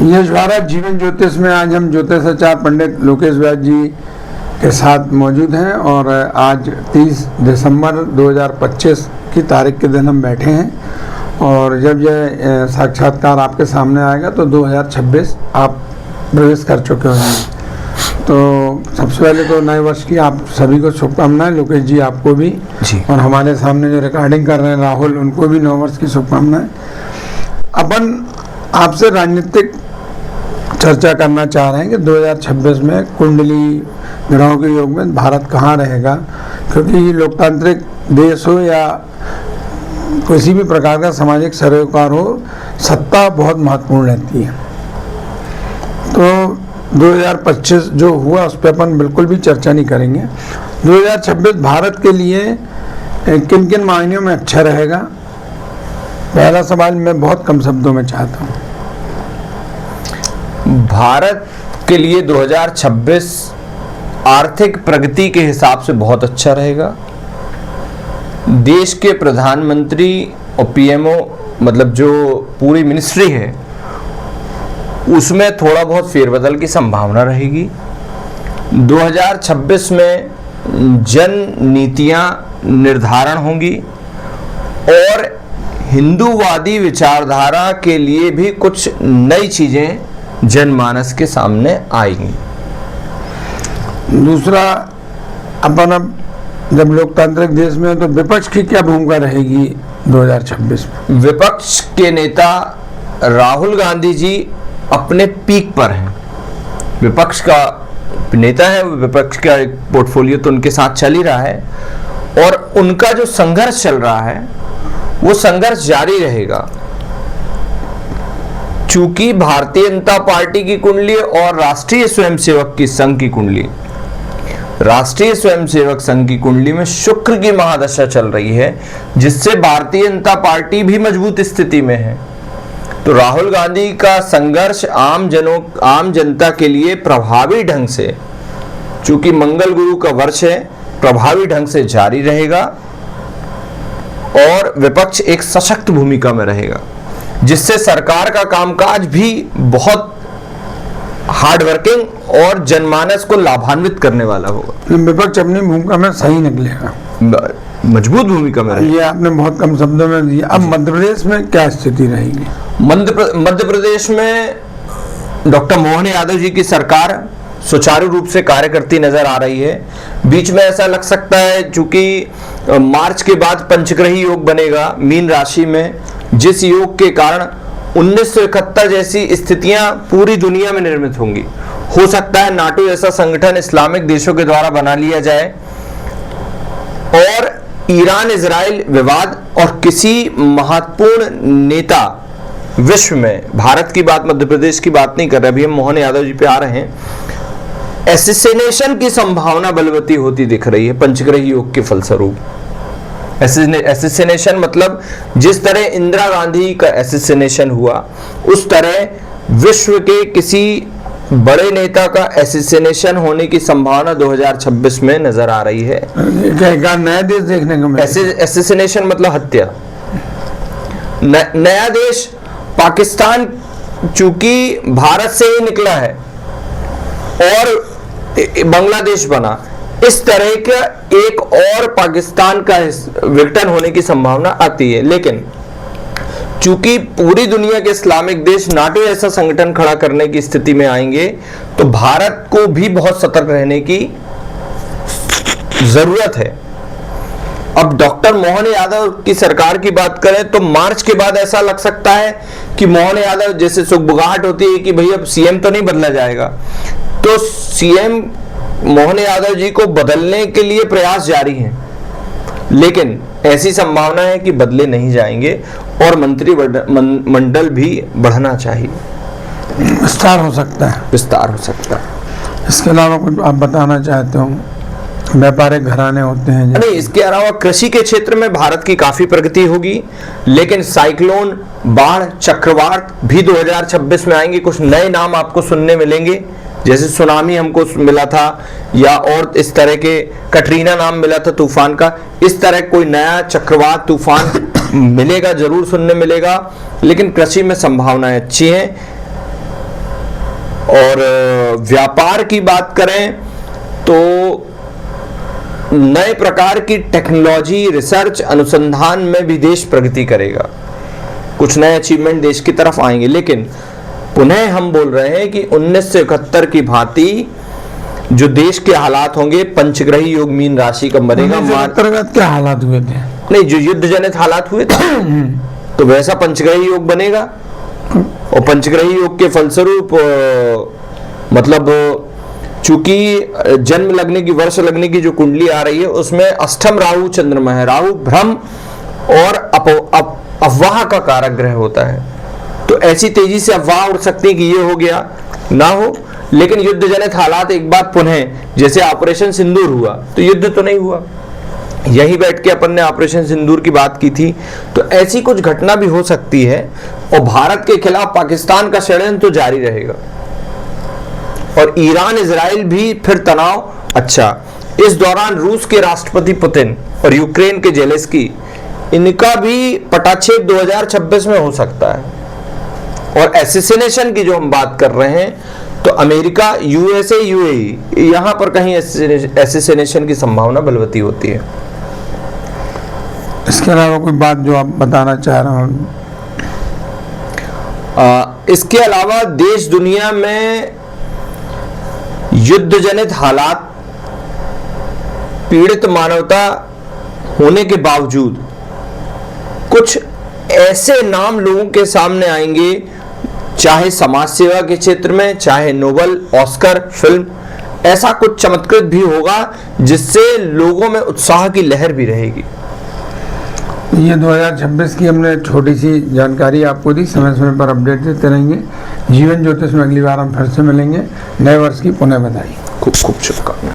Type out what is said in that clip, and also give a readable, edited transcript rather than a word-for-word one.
यश भारत जीवन ज्योतिष में आज हम ज्योतिषाचार्य पंडित लोकेश व्यास जी के साथ मौजूद हैं और आज 30 दिसंबर 2025 की तारीख के दिन हम बैठे हैं और जब यह साक्षात्कार आपके सामने आएगा तो 2026 आप प्रवेश कर चुके होंगे। तो सबसे पहले तो नए वर्ष की आप सभी को शुभकामनाएं। लोकेश जी आपको भी जी। और हमारे सामने जो रिकॉर्डिंग कर रहे हैं राहुल, उनको भी नए वर्ष की शुभकामनाएं। अपन आपसे राजनीतिक चर्चा करना चाह रहे हैं कि 2026 में कुंडली ग्रहों के योग में भारत कहाँ रहेगा, क्योंकि लोकतांत्रिक देश हो या किसी भी प्रकार का सामाजिक सरोकार हो, सत्ता बहुत महत्वपूर्ण रहती है। तो 2025 जो हुआ उस पर अपन बिल्कुल भी चर्चा नहीं करेंगे। 2026 भारत के लिए किन किन मायनों में अच्छा रहेगा, पहला सवाल मैं बहुत कम शब्दों में चाहता हूँ। भारत के लिए 2026 आर्थिक प्रगति के हिसाब से बहुत अच्छा रहेगा। देश के प्रधानमंत्री और पीएमओ मतलब जो पूरी मिनिस्ट्री है उसमें थोड़ा बहुत फेरबदल की संभावना रहेगी। 2026 में जन नीतियां निर्धारण होंगी और हिंदूवादी विचारधारा के लिए भी कुछ नई चीजें जनमानस के सामने आएंगी। दूसरा, अपन अब जब लोकतांत्रिक देश में तो विपक्ष की क्या भूमिका रहेगी 2026 में? विपक्ष के नेता राहुल गांधी जी अपने पीक पर हैं। विपक्ष का नेता है, विपक्ष का एक पोर्टफोलियो तो उनके साथ चल ही रहा है और उनका जो संघर्ष चल रहा है वो संघर्ष जारी रहेगा। चूंकि भारतीय जनता पार्टी की कुंडली और राष्ट्रीय स्वयंसेवक की संघ की कुंडली, राष्ट्रीय स्वयंसेवक संघ की कुंडली में शुक्र की महादशा चल रही है, जिससे भारतीय जनता पार्टी भी मजबूत स्थिति में है। तो राहुल गांधी का संघर्ष आम जनता के लिए प्रभावी ढंग से, चूंकि मंगल गुरु का वर्ष है, प्रभावी ढंग से जारी रहेगा और विपक्ष एक सशक्त भूमिका में रहेगा, जिससे सरकार का कामकाज भी बहुत हार्ड वर्किंग और जनमानस को लाभान्वित करने वाला होगा। विपक्ष अपनी भूमिका में सही निकलेगा, मजबूत भूमिका में रहेगा। ये आपने बहुत कम शब्दों में दिया। अब मध्य प्रदेश में क्या स्थिति रहेगी? मध्य प्रदेश में डॉक्टर मोहन यादव जी की सरकार सुचारू रूप से कार्य करती नजर आ रही है। बीच में ऐसा लग सकता है चूंकि मार्च के बाद पंचग्रही योग बनेगा मीन राशि में, जिस योग के कारण 1971 जैसी स्थितियां पूरी दुनिया में निर्मित होंगी। हो सकता है नाटो जैसा संगठन इस्लामिक देशों के द्वारा बना लिया जाए और ईरान इजराइल विवाद और किसी महत्वपूर्ण नेता विश्व में, भारत की बात मध्य प्रदेश की बात नहीं कर रहे, अभी हम मोहन यादव जी पे आ रहे हैं, एसिसिनेशन की संभावना बलवती होती दिख रही है पंचग्रही योग के फलस्वरूप। एसिसिनेशन मतलब जिस तरह इंदिरा गांधी का एसिसिनेशन हुआ, उस तरह विश्व के किसी बड़े नेता का एसिसिनेशन होने की संभावना 2026 में नजर आ रही है। नया देश देखने को मिलेगा। एसिसिनेशन मतलब हत्या। नया देश पाकिस्तान चूंकि भारत से ही निकला है और बांग्लादेश बना, इस तरह का एक और पाकिस्तान का विघटन होने की संभावना आती है। लेकिन चूंकि पूरी दुनिया के इस्लामिक देश नाटो ऐसा संगठन खड़ा करने की स्थिति में आएंगे, तो भारत को भी बहुत सतर्क रहने की जरूरत है। अब डॉक्टर मोहन यादव की सरकार की बात करें तो मार्च के बाद ऐसा लग सकता है कि मोहन यादव जैसे सुगबुगाहट होती है कि भाई अब सीएम तो नहीं बदला जाएगा, तो सीएम मोहन यादव जी को बदलने के लिए प्रयास जारी हैं, लेकिन ऐसी संभावना है कि बदले नहीं जाएंगे और मंत्रिमंडल भी बढ़ना चाहिए, विस्तार हो सकता है। विस्तार हो सकता है। इसके अलावा कुछ आप बताना चाहते हो? व्यापारिक घराने होते हैं नहीं, इसके अलावा कृषि के क्षेत्र में भारत की काफी प्रगति होगी, लेकिन साइक्लोन, बाढ़, चक्रवात भी 2026 में आएंगे। कुछ नए नाम आपको सुनने मिलेंगे, जैसे सुनामी हमको मिला था या और इस तरह के कटरीना नाम मिला था तूफान का, इस तरह कोई नया चक्रवात तूफान मिलेगा, जरूर सुनने मिलेगा। लेकिन कृषि में संभावनाएं अच्छी हैं। और व्यापार की बात करें तो नए प्रकार की टेक्नोलॉजी, रिसर्च, अनुसंधान में भी देश प्रगति करेगा, कुछ नए अचीवमेंट देश की तरफ आएंगे। लेकिन पुनः हम बोल रहे हैं कि 1971 की भांति जो देश के हालात होंगे, पंचग्रही योग मीन राशि का बनेगा। क्या हालात हुए थे? नहीं, जो युद्ध जनित हालात हुए थे तो वैसा पंचग्रही योग बनेगा, और पंचग्रही योग के फलस्वरूप मतलब चूंकि जन्म लगने की, वर्ष लगने की जो कुंडली आ रही है उसमें अष्टम राहु चंद्रमा है। राहु भ्रम और अफवाह का कारक ग्रह होता है, तो ऐसी तेजी से अफवाह उड़ सकती है कि ये हो गया, ना हो। लेकिन युद्ध जनित हालात एक बात पुनः, जैसे ऑपरेशन सिंदूर हुआ तो युद्ध तो नहीं हुआ, यही बैठ के अपन ने ऑपरेशन सिंदूर की बात की थी, तो ऐसी कुछ घटना भी हो सकती है। और भारत के खिलाफ पाकिस्तान का षड्यंत्र तो जारी रहेगा, और ईरान इजराइल भी फिर तनाव। अच्छा, इस दौरान रूस के राष्ट्रपति पुतिन और यूक्रेन के जेलेंस्की, इनका भी पटाक्षेप 2026 में हो सकता है। और एसेसिनेशन की जो हम बात कर रहे हैं तो अमेरिका, यूएसए, यूएई, यहां पर कहीं एसेसिनेशन की संभावना बलवती होती है। इसके अलावा कोई बात जो आप बताना चाह रहे हो? इसके अलावा देश दुनिया में युद्ध जनित हालात, पीड़ित मानवता होने के बावजूद कुछ ऐसे नाम लोगों के सामने आएंगे, चाहे समाज सेवा के क्षेत्र में, चाहे नोबेल, ऑस्कर, फिल्म, ऐसा कुछ चमत्कृत भी होगा जिससे लोगों में उत्साह की लहर भी रहेगी। ये 2026 की हमने छोटी सी जानकारी आपको दी, समय समय पर अपडेट देते रहेंगे। जीवन ज्योतिष में अगली बार हम फिर से मिलेंगे। नए वर्ष की पुनः बधाई। खूब खूब शुभकामनाएं।